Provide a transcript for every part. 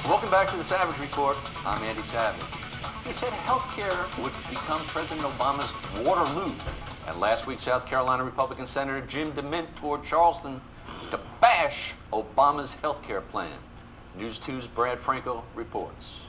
Welcome back to the Savage Report. I'm Andy Savage. He said healthcare would become President Obama's Waterloo. And last week, South Carolina Republican Senator Jim DeMint toured Charleston to bash Obama's healthcare plan. News 2's Brad Franco reports.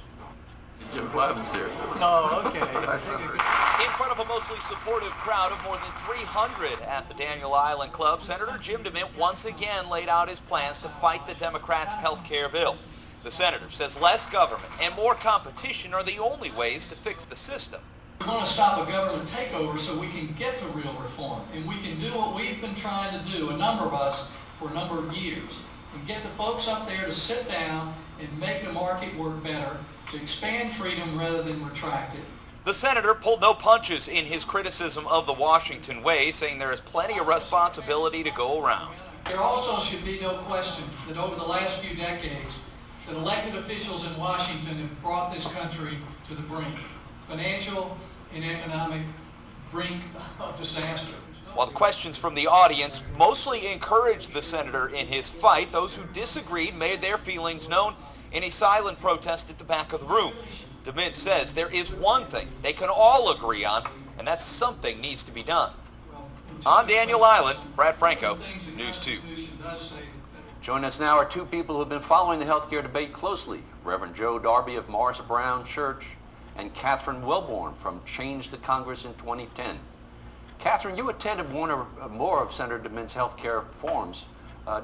Jim Blavin's there. Oh, okay. In front of a mostly supportive crowd of more than 300 at the Daniel Island Club, Senator Jim DeMint once again laid out his plans to fight the Democrats' health care bill. The senator says less government and more competition are the only ways to fix the system. We want to stop a government takeover so we can get to real reform. And we can do what we've been trying to do, a number of us, for a number of years. And get the folks up there to sit down and make the market work better, to expand freedom rather than retract it. The senator pulled no punches in his criticism of the Washington way, saying there is plenty of responsibility to go around. There also should be no question that over the last few decades, that elected officials in Washington have brought this country to the brink, financial and economic brink of disaster. While the questions from the audience mostly encouraged the senator in his fight, those who disagreed made their feelings known in a silent protest at the back of the room. DeMint says there is one thing they can all agree on, and that something needs to be done. On Daniel Island, Brad Franco, News 2. Joining us now are two people who have been following the healthcare debate closely. Reverend Joe Darby of Morris Brown Church and Catherine Wellborn from Change the Congress in 2010. Catherine, you attended one or more of Senator DeMint's healthcare forums.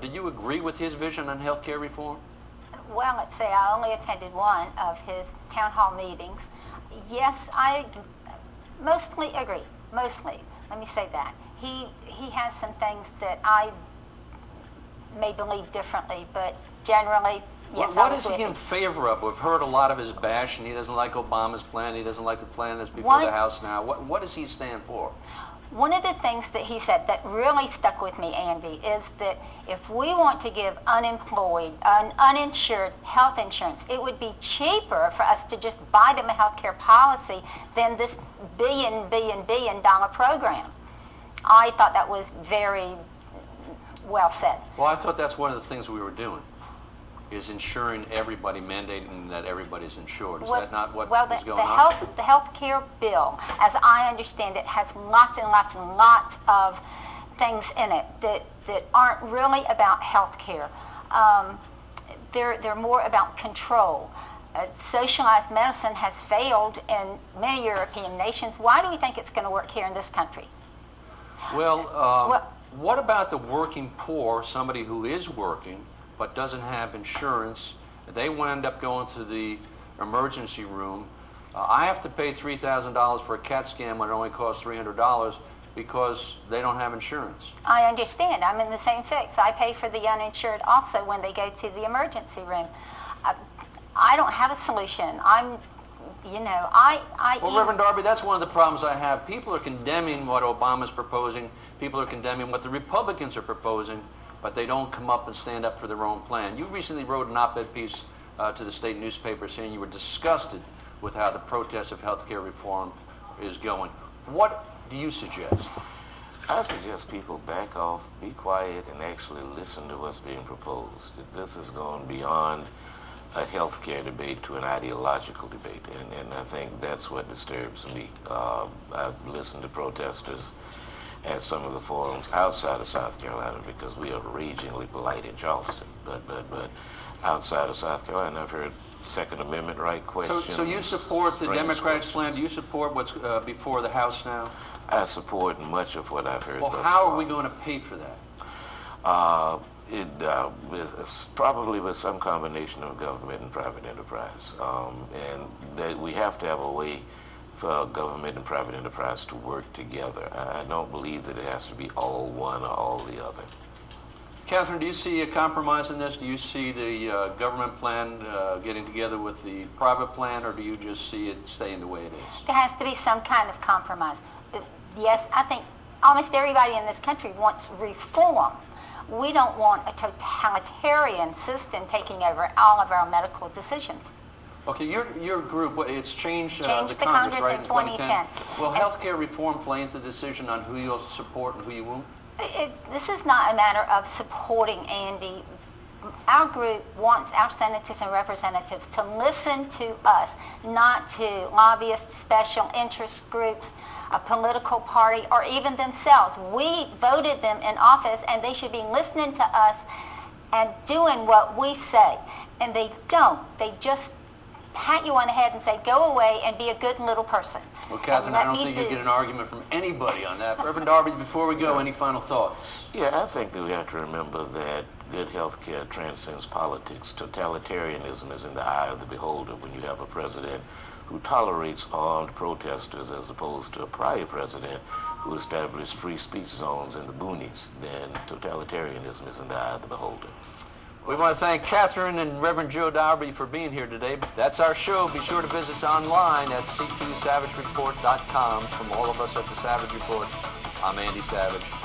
Did you agree with his vision on healthcare reform? Well, let's say I only attended one of his town hall meetings. Yes, I mostly agree. Mostly. Let me say that. He has some things that I may believe differently, but generally, yes. What is he in favor of? We've heard a lot of his bashing. He doesn't like Obama's plan. He doesn't like the plan that's before the House now. What does he stand for? One of the things that he said that really stuck with me, Andy, is that if we want to give unemployed, uninsured health insurance, it would be cheaper for us to just buy them a health care policy than this billion dollar program. I thought that was very well said. Well, I thought that's one of the things we were doing, is insuring everybody, mandating that everybody's insured. Is that not what is going on? The health care bill, as I understand it, has lots and lots and lots of things in it that aren't really about health care. They're more about control. Socialized medicine has failed in many European nations. Why do we think it's going to work here in this country? Well, what about the working poor, somebody who is working but doesn't have insurance? They wind up going to the emergency room. I have to pay $3,000 for a CAT scan when it only costs $300 because they don't have insurance. I understand. I'm in the same fix. I pay for the uninsured also when they go to the emergency room. I don't have a solution. Well, Reverend Darby, that's one of the problems I have. People are condemning what Obama's proposing. People are condemning what the Republicans are proposing, but they don't come up and stand up for their own plan. You recently wrote an op-ed piece to the state newspaper saying you were disgusted with how the protest of health care reform is going. What do you suggest? I suggest people back off, be quiet, and actually listen to what's being proposed. This is going beyond a healthcare debate to an ideological debate, and I think that's what disturbs me. I've listened to protesters at some of the forums outside of South Carolina because we are ragingly polite in Charleston, but outside of South Carolina, I've heard Second Amendment right questions. So you support the Democrats' plan? Do you support what's before the House now? I support much of what I've heard. Well, how are we going to pay for that? It's probably with some combination of government and private enterprise. And that we have to have a way for government and private enterprise to work together. I don't believe that it has to be all one or all the other. Catherine, do you see a compromise in this? Do you see the government plan getting together with the private plan, or do you just see it staying the way it is? There has to be some kind of compromise. Yes, I think almost everybody in this country wants reform. We don't want a totalitarian system taking over all of our medical decisions. Okay, your group, it's Change the Congress, right, in 2010. Will healthcare reform play into the decision on who you'll support and who you won't? This is not a matter of supporting Andy. our group wants our senators and representatives to listen to us, not to lobbyists, special interest groups, a political party, or even themselves. We voted them in office, and they should be listening to us and doing what we say. And they don't. They just pat you on the head and say, go away and be a good little person. Well, Catherine, I don't think you get an argument from anybody on that. Reverend Darby, before we go, any final thoughts? Yeah, I think that we have to remember that good health care transcends politics. Totalitarianism is in the eye of the beholder. When you have a president who tolerates armed protesters as opposed to a prior president who established free speech zones in the boonies, then totalitarianism is in the eye of the beholder. We want to thank Catherine and Reverend Joe Darby for being here today. That's our show. Be sure to visit us online at c2savagereport.com. From all of us at the Savage Report, I'm Andy Savage.